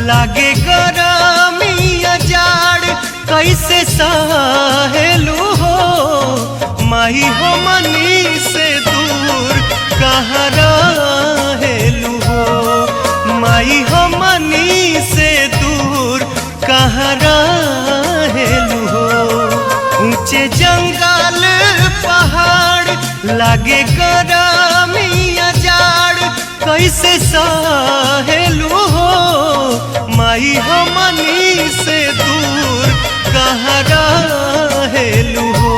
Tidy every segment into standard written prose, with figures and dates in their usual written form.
लागे गरमिया जाड़ कैसे सहेलू हो माही हो मनी से दूर कहाँ रहेलू हो माही हो मनी से दूर कहाँ रहेलू हो। ऊंचे जंगल पहाड़ लागे गरमिया जाड़ कैसे सहेलू हो माई हो मनी से दूर कहाँ रहेलू हो।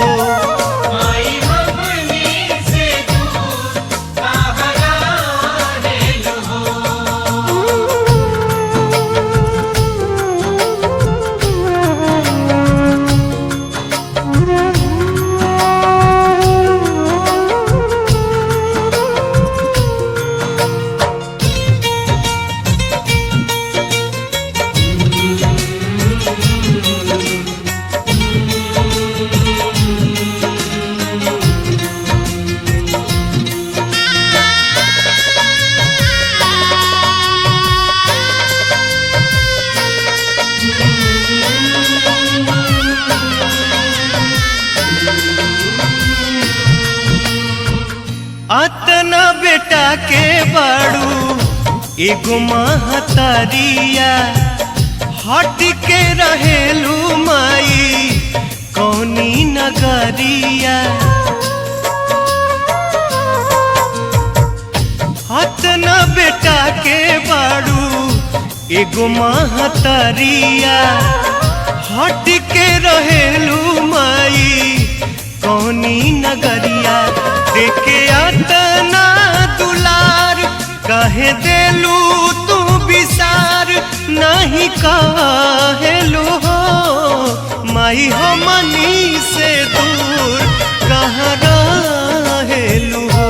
अतना बेटा के बाड़ू एगो महतरिया हट के रहेलू माई कौनी नगरिया। अतना बेटा के बाड़ू एगो महतरिया हट के रहेलू माई कौनी नगरिया। देखे अतना दुलार कहे देलू तू विसार नहीं कहेलू हो माई हो मनी से दूर कहाँ रहेलू हो।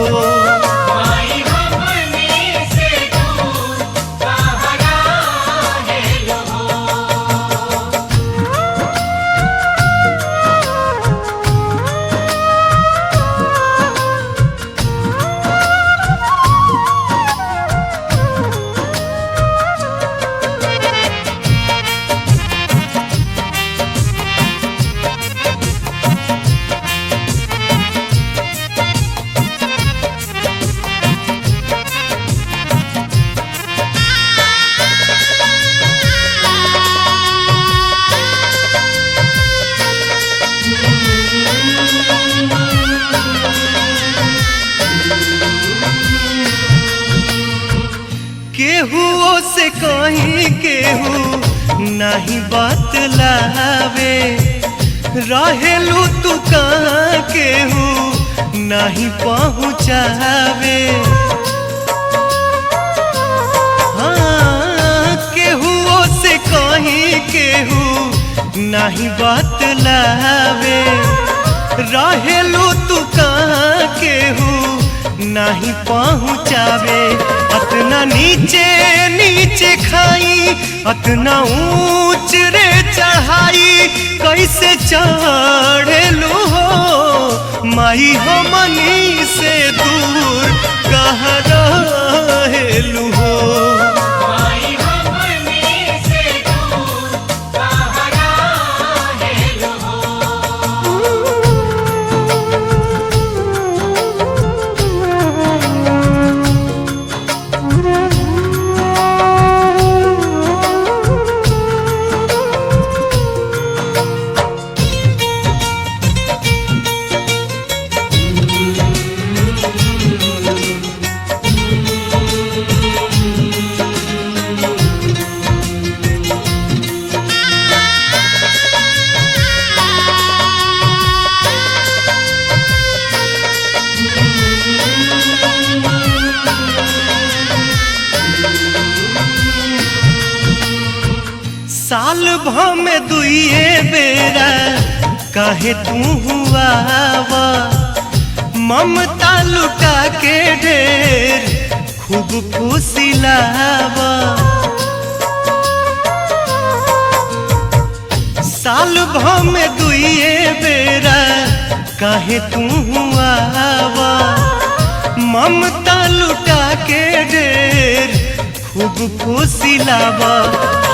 केहू से कहीं केहू नहीं बतलावे रहेलू तू कहाँ केहू नहीं पहुँचावे। हाँ केहू से कहीं केहू नहीं बतलावे रहेलू तू कहाँ केहू नहीं पहुँचावे। अतना नीचे नीचे खाई अतना ऊंच रे चढ़ाई कैसे चढ़ेलू हो माई हो मनी से दूर कहाँ रहेलू हो। साल भर में दुइये बेरा काहे तू हुआ ममता लुटा के ढेर खूब फुसिलावा। साल भर में दुइये बेरा काहे तू हुआ ममता लुटा के ढेर खूब फुसिलावा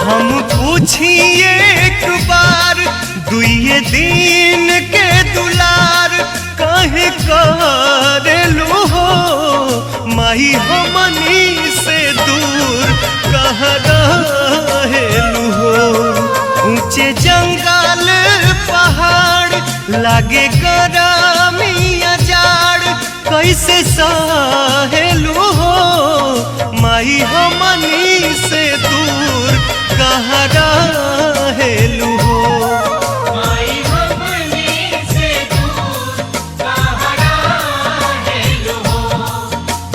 हम पूछी एक बार दुइये दिन के दुलार काहे करेलू हो माही हमनी से दूर कहाँ रहेलू हो ऊंचे जंगल पहाड़ लागे गरमिया जाड़ कैसे सहेलू हो माई हमनी से दूर कहाँ रहेलू हो माई हमनी से दूर कहाँ रहेलू हो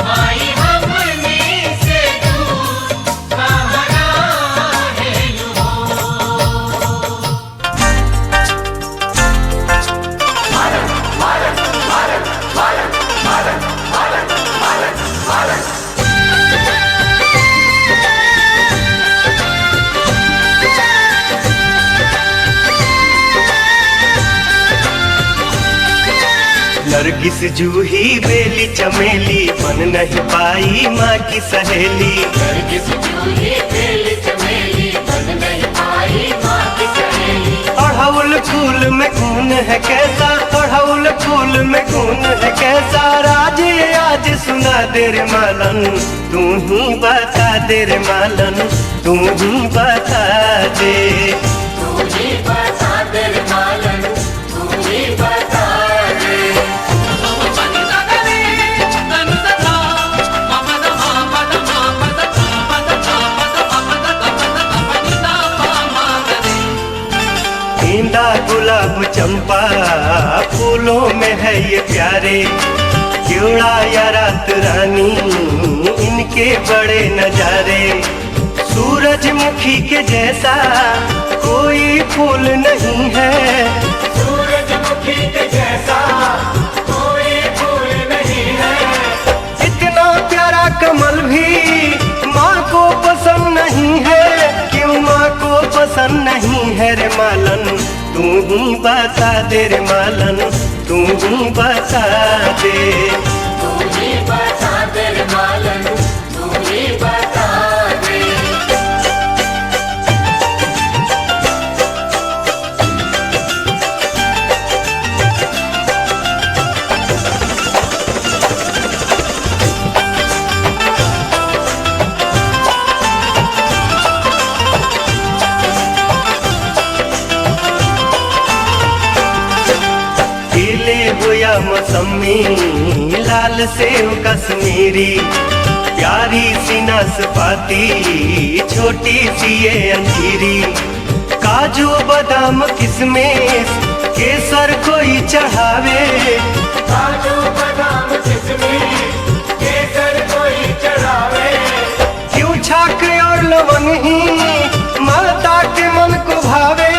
माई हमनी से दूर कहाँ रहेलू हो नरगिस जूही बेली चमेली बन नहीं पाई माँ की सहेली नरगिस जूही बेली चमेली बन नहीं पाई माँ की सहेली अड़हुल फूल में खून है कैसा अड़हुल फूल में खून है कैसा राज आज सुना दे रे मालन तू ही बता दे रे मालन तू ही बता दे तू ही बता दे रे मालन तू ही बता दे गेंदा गुलाब चंपा फूलों में है ये प्यारे क्योड़ा या रात रानी इनके बड़े नजारे सूरजमुखी के जैसा कोई फूल नहीं है सूरजमुखी के जैसा कोई फूल नहीं है इतना प्यारा कमल भी माँ को पसंद नहीं है क्यों माँ को पसंद नहीं है रे मालन तू ही बता दे रे मालन तू ही बता दे तू ही बता दे रे मालन तू ही बता दे केले हो या मौसमी लाल सेव कश्मीरी प्यारी सी नाशपाती छोटी सी ये अंजीरी काजू बादाम किशमिश केसर कोई चढ़ावे काजू बादाम किशमिश केसर कोई चढ़ावे क्यों छाक और लवंग ही माता के मन को भावे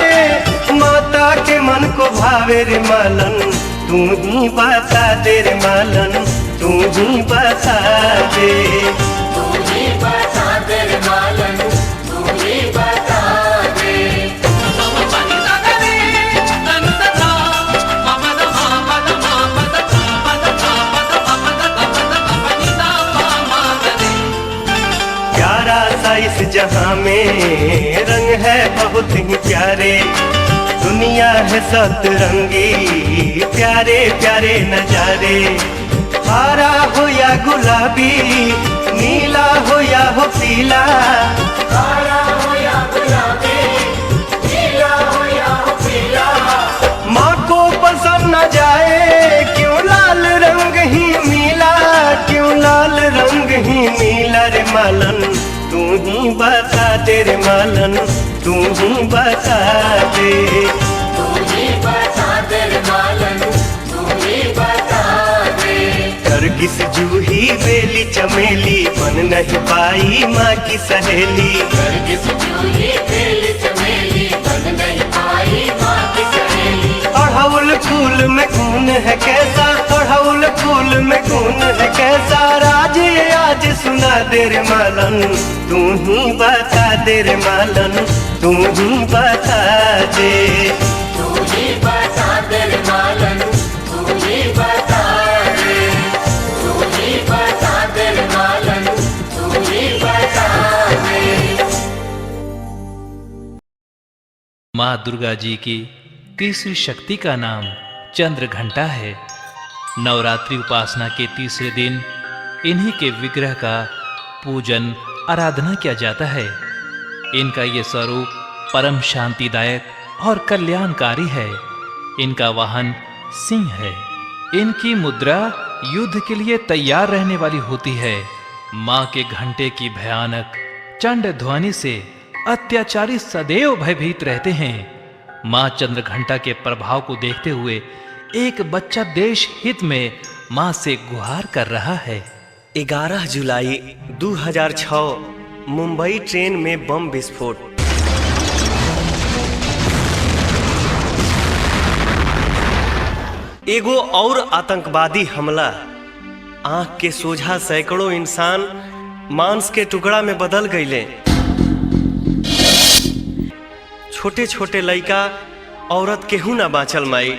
माता के मन को भावे रे मालन तू ही बता दे रे मालन तू ही बता दे तू ही बता दे रे मालन तू ही बता दे प्यारा सा इस जहां में रंग है बहुत ही प्यारे दुनिया है सतरंगी प्यारे प्यारे नजारे हरा हो या गुलाबी नीला हो या हो पीला काला हो या गुलाबी नीला हो या पीला माँ को पसंद न जाए क्यों लाल रंग ही मीला क्यों लाल रंग ही मीला रे मालन तू ही बता दे रे मालन तू ही बता दे तू ही बता दे रे मालन तू ही बता दे नरगिस जूही बेली चमेली बन नहीं पाई माँ की सहेली नरगिस जूही बेली चमेली बन नहीं पाई माँ की सहेली अड़हुल फूल में खून है कैसा अड़हुल फूल में खून है कैसा राज आज सुना दे रे मालन तू ही बता दे रे मालन तू ही बता दे तू ही बता दे रे मालन तू ही बता दे तू ही बता दे रे मालन तू ही बता माँ दुर्गा जी की तीसरी शक्ति का नाम चंद्र घंटा है। नवरात्रि उपासना के तीसरे दिन इन्हीं के विग्रह का पूजन आराधना किया जाता है। इनका ये स्वरूप परम शांतिदायक और कल्याणकारी है। इनका वाहन सिंह है। इनकी मुद्रा युद्ध के लिए तैयार रहने वाली होती है। मां के घंटे की भयानक चंड ध्वनि से अत्याचारी सदैव भयभीत रहते हैं। मां चंद्र घंटा के प्रभाव को देखते हुए एक बच्चा देश हित में मां से गुहार कर रहा है। 11 जुलाई 2006 मुंबई ट्रेन में बम विस्फोट। एगो और आतंकवादी हमला। आंख के सोझा सैकड़ों इंसान मांस के टुकड़ा में बदल गईले। छोटे छोटे लड़का औरत केहू ना बाँचल माई।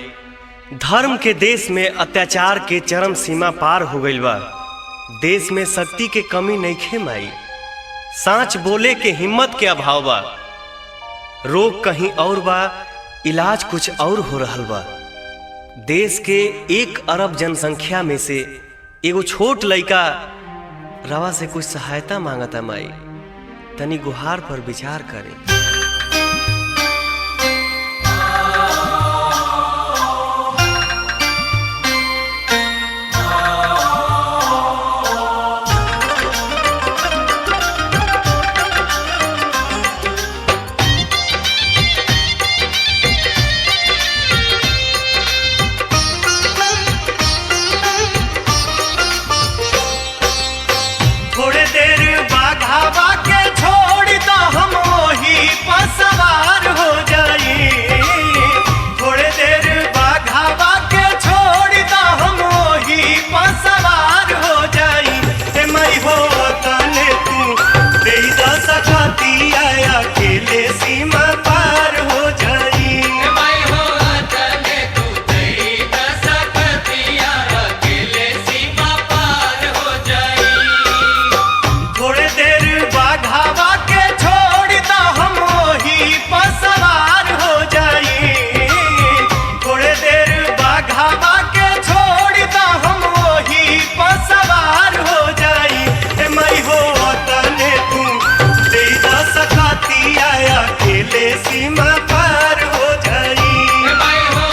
धर्म के देश में अत्याचार के चरम सीमा पार हो गईल बा। देश में शक्ति के कमी नइखे माई। सांच बोले के हिम्मत के अभाव बा। रोग कहीं और बा, इलाज कुछ और हो रहल बा। देश के 1 अरब जनसंख्या में से एगो छोट लड़का रवा से कुछ सहायता मांगता माई। तनी गुहार पर विचार करे। सवार हो जाई। थोड़े देर बाघावा के छोड़ दा हम वही पर सवार हो जाई। हे मई हो तने तू दे दा सकती आया अकेले सीमा पार हो जाई। हे मई हो तने तू दे दा सकती आया अकेले सीमा पार हो जाई। थोड़े देर बाघावा के छोड़ दा हम पर सवार हो जाई। थोड़े देर बाघावा के छोड़ दा हम वही पर सवार हो जाई। हे मई हो तने तू दे दा सकती आया अकेले सीमा पार हो जाई। हे मई हो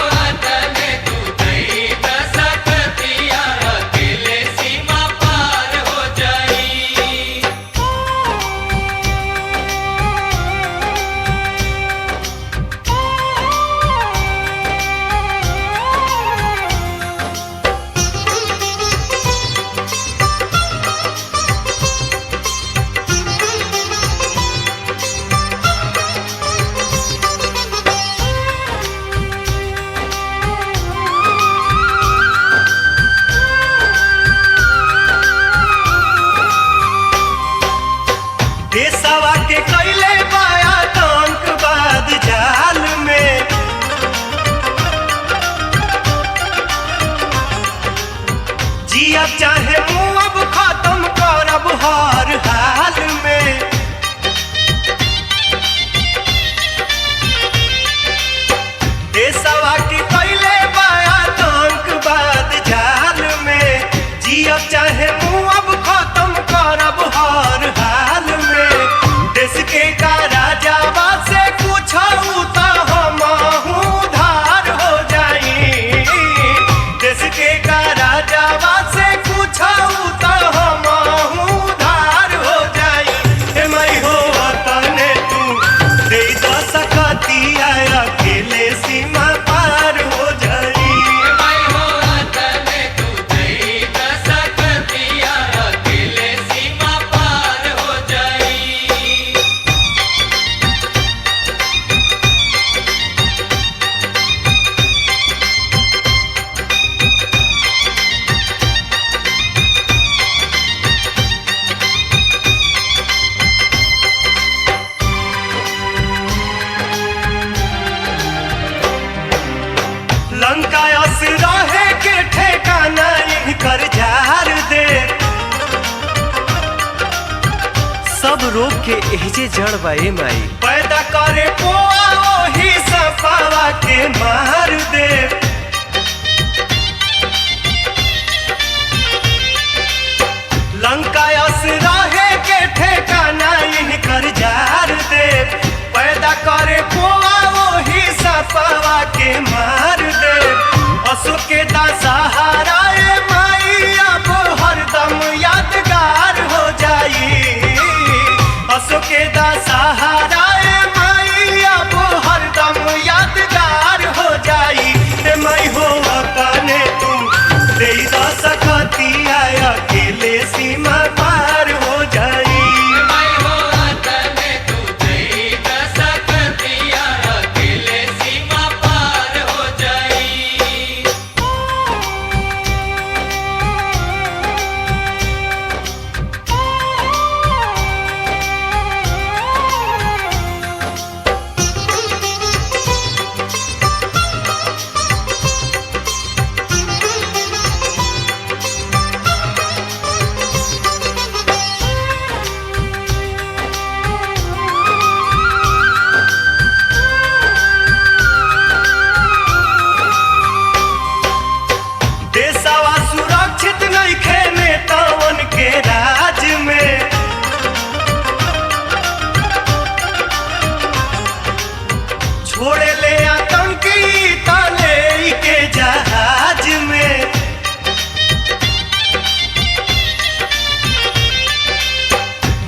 तने तू दे दा सकती आया अकेले सीमा पार हो जाई। देशवा के कैले बाया आतंकवाद जाल में। जियब चाहे मुअब खत्म करब हर हाल में। देशवा के कैले बाया आतंकवाद जाल में। जियब चाहे मुअब खत्म करब हर हाल में। देश के का राजावा से कुछ तो हमहू धार हो जाई। देश के का राजावा से कुछ तो हमहू धार हो जाई। हे मई हो तने तू दे दा सकती आया अकेले सीमा पार हो जाई। हे मई हो तने तू दे दा सकती आया अकेले सीमा पार हो जाई। लंका असुरा है के ठेकाना इनकर जार दे। सब रोग के एहजे जड़ बाए माई। पैदा करे पोआ ओही छोड़े ले आतंकी ताले के जहाज में।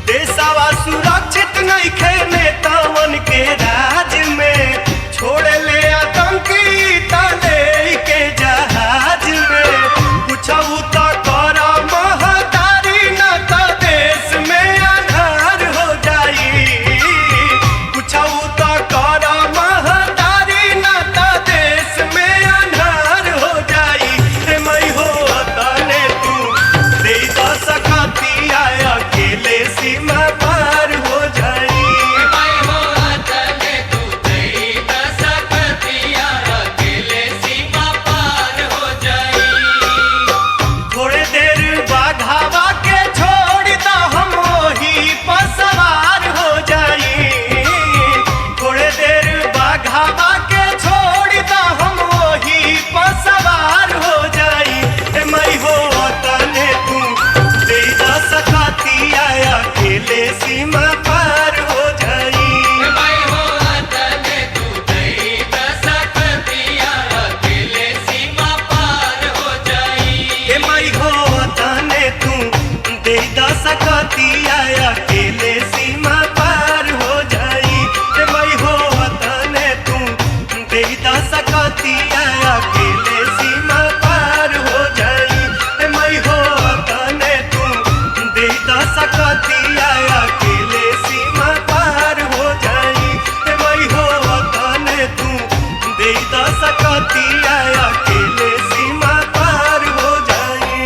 देशवा सुरक्षित नहीं खे नेतावन के राज में। छोड़े ले आतंकी ताले के जहाज में। पूछऊ तो करा महतारी न तो देश में अंधार हो जाई। पूछऊ तो करा महतारी न तो देश में अंधार हो जाई। रे मई हो तने तू दे द सकती आया अकेले सीमा पार हो जाई। मैं हो तने तू दई द सकतिया अकेले सीमा पार हो जाई। थोड़े देर बाघावा के छोड़ द हम वही पर सवार हो जाई। थोड़े देर बाघावा के छोड़ द हम वही पर सवार हो जाई। ए मई हो तने तू दे द सकती आया अकेले सीमा पार हो जाई। मैं हो तने तू दई द सकतिया अकेले सीमा पार हो जाई। ए मई हो तने तू दे द सकती आया अकेले सीमा पार हो जाई। ए मई हो तने तू दे द सकती आया अकेले सीमा पार हो जाई। ए मई हो तने तू दे द सकती आया अकेले सीमा पार हो जाई। ए मई हो तने तू दे द सकती आया अकेले सीमा पार हो जाई।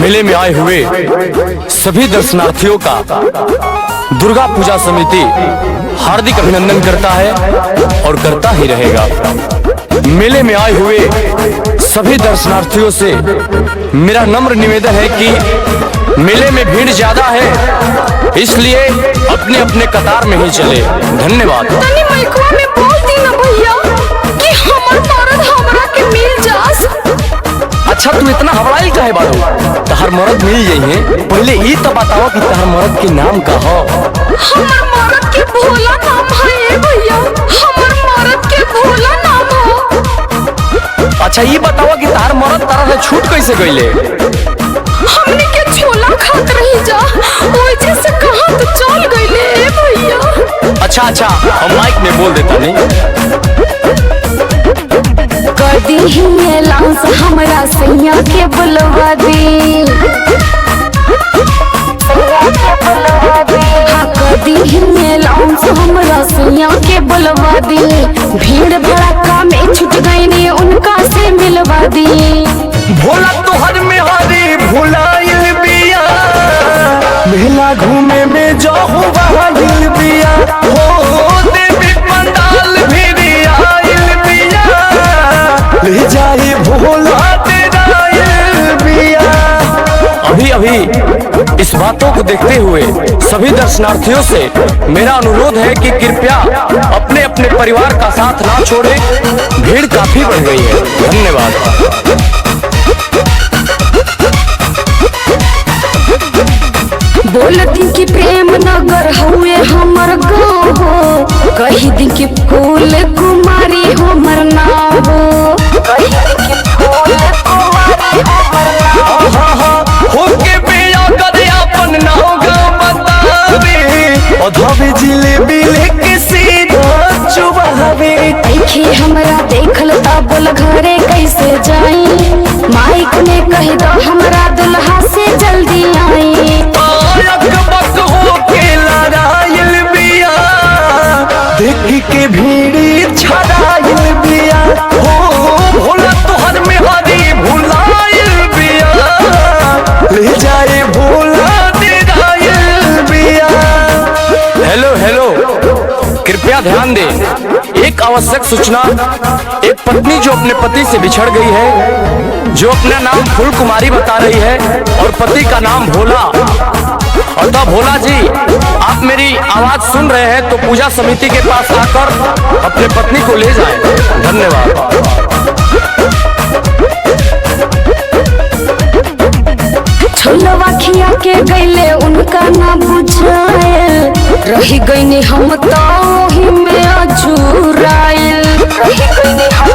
मेले में आए हुए सभी दर्शनार्थियों का दुर्गा पूजा समिति हार्दिक अभिनंदन करता है और करता ही रहेगा। मेले में आए हुए सभी दर्शनार्थियों से मेरा नम्र निवेदन है कि मेले में भीड़ ज्यादा है, इसलिए अपने अपने कतार में ही चले। धन्यवाद। तनी माइकवा में बोल दी ना भैया कि हमर मरद हमरा के मिल जास। अच्छा तू इतना हवड़ाई काहे बाड़ू? तहर मरद मिल जाइए, पहले ई तो बताओ कि तहर मरद के नाम का हो। हमर मरद के भोला नाम है भैया, हमर मरद के भोला नाम हो। अच्छा ये बताओ कि तहर मरद तारा से छूट कैसे गईले? हमने के छोला खात रही जा, ओजे से कहां तो चल गईले भैया। अच्छा हम माइक में बोल देता नहीं। कदी ही लांस हमरा सैया के बुलवा दी। कदी ही लांस हमरा सैया के बुलवा दी। भीड़ भड़का में छुट गई ने उनका से मिलवा दी। भोला तोहर में हरी भुलाइल बिया, मेला घूमे में जाहू बहाइल बिया। हो देवी पंडाल भी आइल बिया, ले जाए भोला तेराइल बिया। अभी इस बातों को देखते हुए सभी दर्शनार्थियों से मेरा अनुरोध है कि कृपया अपने अपने परिवार का साथ ना छोड़े। भीड़ काफी बढ़ गई है। धन्यवाद। बोलती कि प्रेम नगर हुए हमर गाँव हो। कही दी कि फूल कुमारी हमर नाम हो। कही दी कि फूल कुमारी हमर नाम हो। होके बिया कर अपन नाव गाँव बतावे, अधवे जिलेबी लेके सीधा चुबावे। देखे हमरा देखल ता बोल घरे कैसे जाई। माइक ने कह दो हमरा दुल्हा से जल्दी आई। बक होके लड़ाइल बिया, देख के भीड़ छड़ाइल बिया। हो भोला तोहर में हरी भुलाइल बिया, ले जाए भोला तेराइल बिया। हेलो कृपया ध्यान दें। एक आवश्यक सूचना। एक पत्नी जो अपने पति से बिछड़ गई है, जो अपना नाम फूल कुमारी बता रही है और पति का नाम भोला। अतः भोला जी, आप मेरी आवाज सुन रहे हैं तो पूजा समिति के पास आकर अपने पत्नी को ले जाएं। धन्यवाद। फुलवा खिया के गईले उनका ना बुझाए, रही गईनी हम तो ही में अझुराइल, रही गईनी हम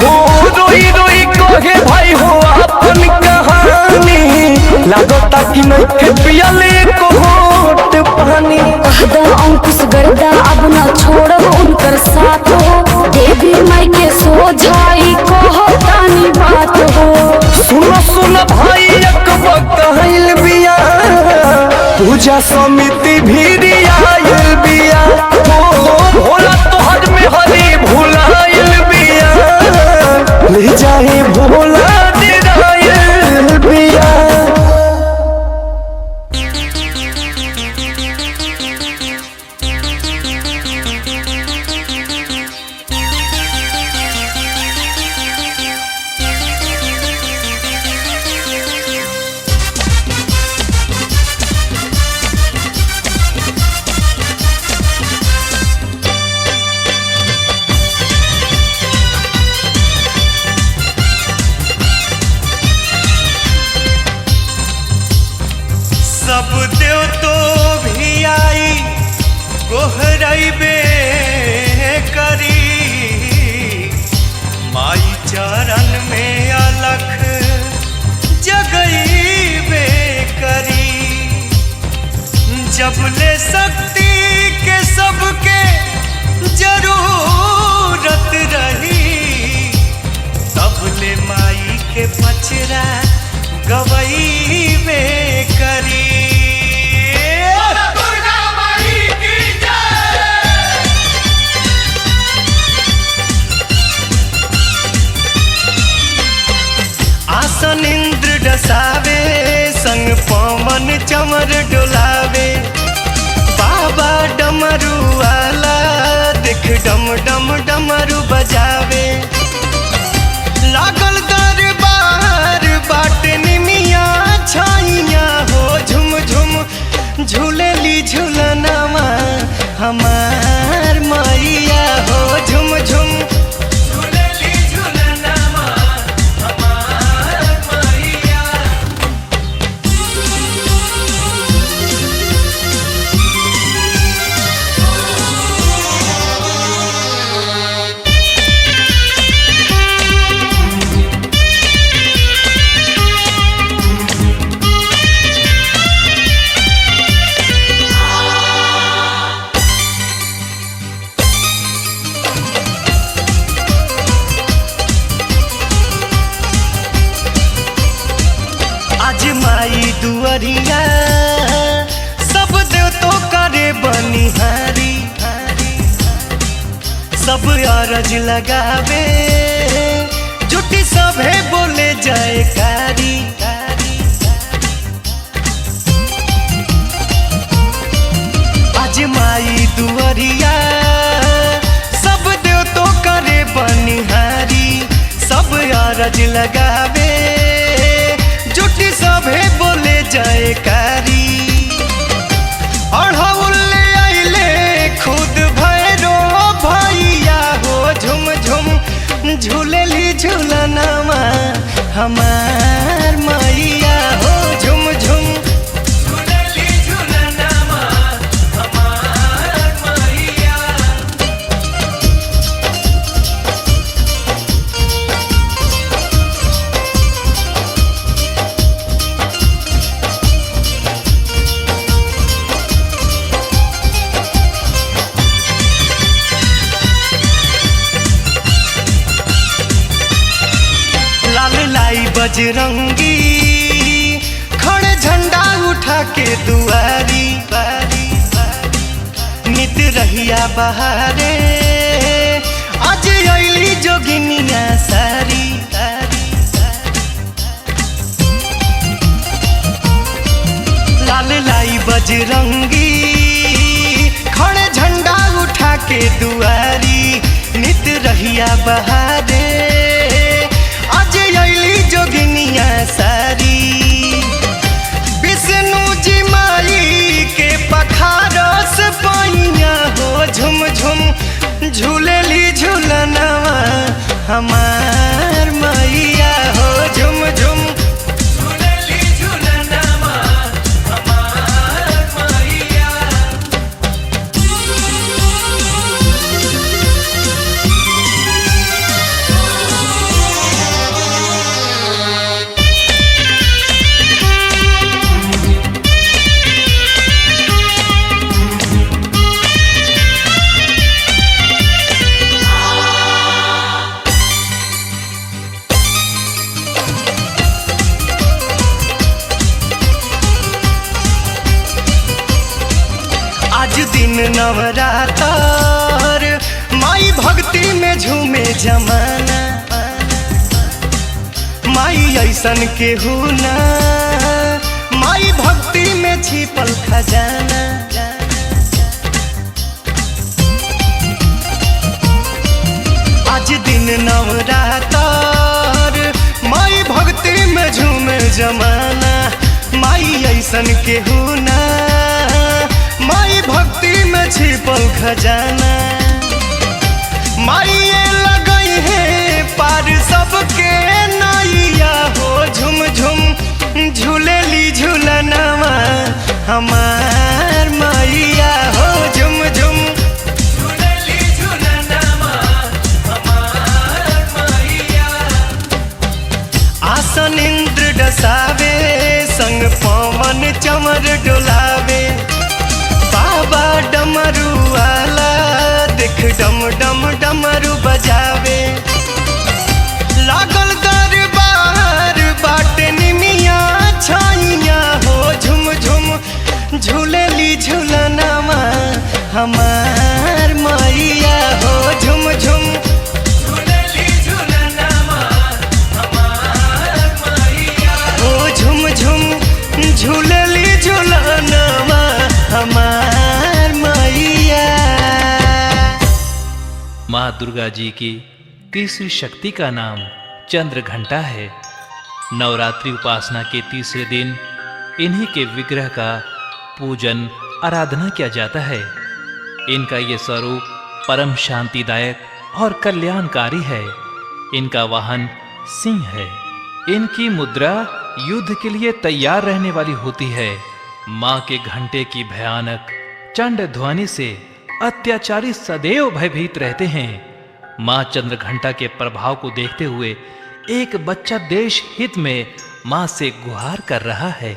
हो रोई रोई कहे भाई हो अपन कहानी, लागता कि नहीं पियले को होट पानी। कहदा अंकुश गर्दा अब ना छोड़ब उनकर साथ हो, देवी माई के सोझाई कहो तानी बात हो। सुनो सुनो भाई एक कहल बिया, पूजा समिति भी आयल बिया, हो भोला तोहर में हरी भुलायल बिया, ले जाए भोला दिरायल बिया। सब देव तो भी आई गोहरैबे करी, माई चरण में अलख जगैबे करी। जब ले शक्ति के सबके जरूरत रही, तब ले माई के पचरा गवैबे करी। दुर्गा माई की जय। आसन इंद्र डसावे, संग पवन चमर डोलावे, बाबा डमरू वाला देख डम डम डमरू बजावे। लागल दरबार बाट निमिया छाइया हो, झुम झुम झूलेली झूलनमा हमार मैया हो, झुम झुम झूलेली झूलनमा हमार मैया। आज माई दुअरिया सब देव तो करे बनिहारी, सब अरज लगावे जुटी सभे बोले जयकारी। आज माई दुअरिया सब देव तो करे बनिहारी, सब अरज लगावे जुटी सभे बोले जयकारी। अढ़ौले आइले खुद भैरो भैया हो, झुम झुम झूलेली झूलनमा हमार मैया हो, झुम झुम झूलेली झूलनमा हमार मैया। लाल लाई बजरंगी खड़े झंडा उठा के दुआरी, नित रहिया बहारे आज अइली जोगिनिया सारी। लाल लाई बजरंगी खड़े झंडा उठा के दुआरी, नित रहिया बहारे आज अइली जोगिनिया सारी। विष्णु जी माई के पखारस पैया हो, झुम झुम झूलेली झूलनवा हमार मैया हो, झुम झुम आज दिन नवरातर माई भक्ति में झूमे जमाना। माई ऐसन केहू ना, माई भक्ति में छिपल खजाना। आज दिन नवरातर माई भक्ति में झूमे जमाना। माई ऐसन केहू ना, माई भक्ति में छिपल खजाना। माई ये लगई है पार सबके नैया हो, झुम झुम झूलेली झूलनवा हमार मैया हो। झुम झुम झूलेली झूलनवा हमार मैया। आसन इंद्र डसावे संग पवन चमर डोलावे। बाबा डमरू वाला देख डम डम डमरू बजावे। लागल दरबार बाटे निमिया छाइया हो, झुम झुम झूलेली झूलनवा हमार मैया हो। झुम झुम झूलेली झूलनवा हमार मैया हो। झुम झुम झूलेली झूलनवा हमार मैया। माँ दुर्गा जी की तीसरी शक्ति का नाम चंद्र घंटा है। नवरात्रि उपासना के तीसरे दिन इन्हीं के विग्रह का पूजन आराधना किया जाता है। इनका ये स्वरूप परम शांतिदायक और कल्याणकारी है। इनका वाहन सिंह है। इनकी मुद्रा युद्ध के लिए तैयार रहने वाली होती है। माँ के घंटे की भयानक चंड ध्वनि से अत्याचारी सदैव भयभीत रहते हैं। माँ चंद्र घंटा के प्रभाव को देखते हुए एक बच्चा देश हित में माँ से गुहार कर रहा है।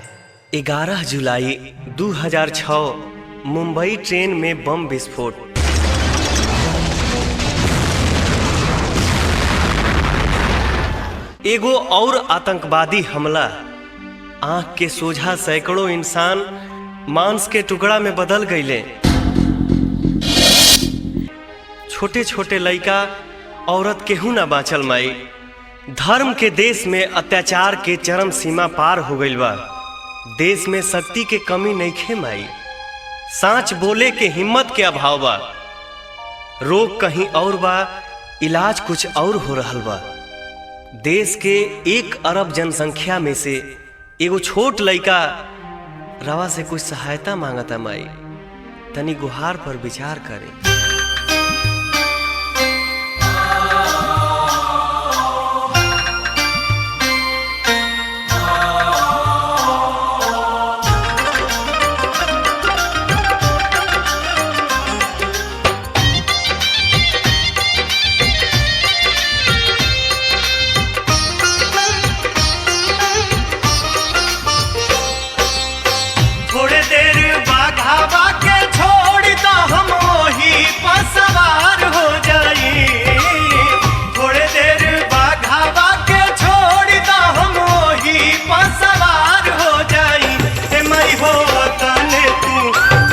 11 जुलाई 2006 मुंबई ट्रेन में बम विस्फोट। एगो और आतंकवादी हमला। आंख के सोझा सैकड़ों इंसान मांस के टुकड़ा में बदल गईले। छोटे छोटे लड़का औरत केहू ना बाँचल। माई धर्म के देश में अत्याचार के चरम सीमा पार हो गईल बा। देश में शक्ति के कमी नइखे माई, सांच बोले के हिम्मत के अभाव बा। रोग कहीं और बा, इलाज कुछ और हो रहल बा। देश के 1 अरब जनसंख्या में से एगो छोट लड़का रवा से कुछ सहायता मांगता। माई तनी गुहार पर विचार करे। थोड़े देर बाघावा के छोड़ दो, हम वही पर सवार हो जाई। थोड़े देर बाघावा के छोड़ दो, हम वही पर सवार हो जाई। हे मई हो तने तू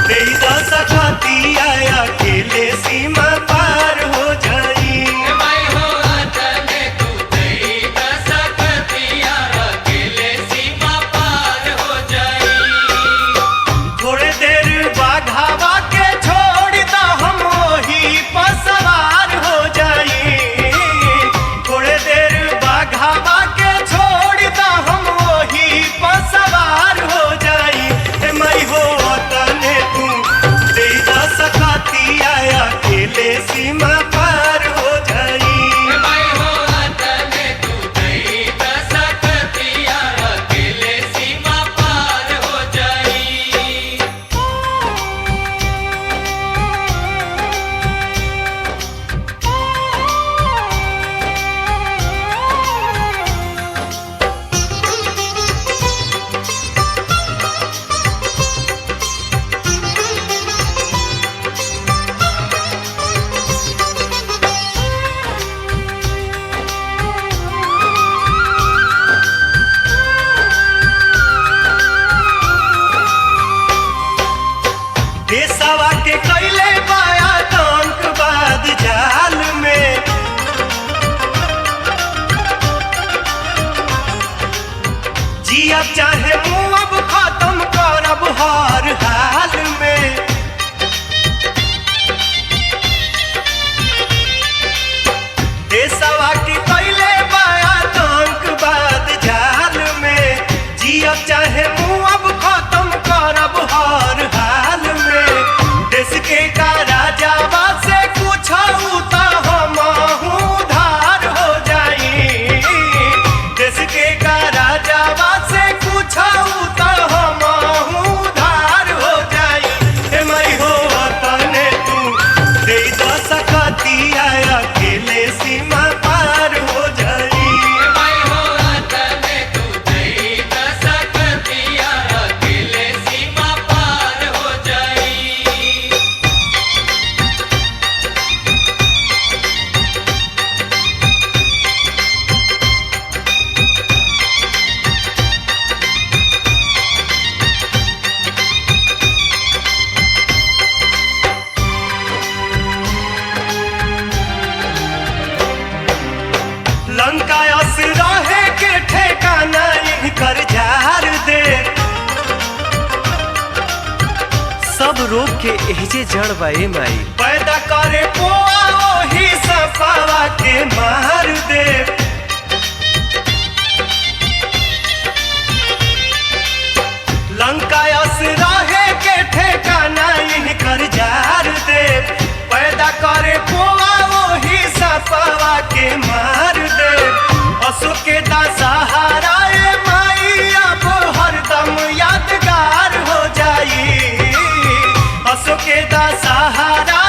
दे दा सकती आया, अकेले सीमा पार हो जाई। माई हो तने तू दई द सकतिया, अकेले सीमा पार हो जाई। थोड़े देर बाघावा के छोड़ दो, हम वही पर सवार हो जाई। थोड़े देर बाघावा के छोड़ दो, हम वही पर सवार हो जाई। हे मई हो तने तू दे दा सकती आया, अकेले सीमा पार हो जाई। माई हो तने तू दई द सकतिया, अकेले सीमा पार हो जाई। देशवा सब रोग के एहजे जड़ बा ए माई। पैदा करे पोआ ओही सपावा के मार दे। लंका रहे के ठेकाना इनकर जार दे। पैदा करे पोआ ओही सपावा के मार दे। असो के दशहरा ए माई अब हरदम यादगार हो जाई। असो के दशहरा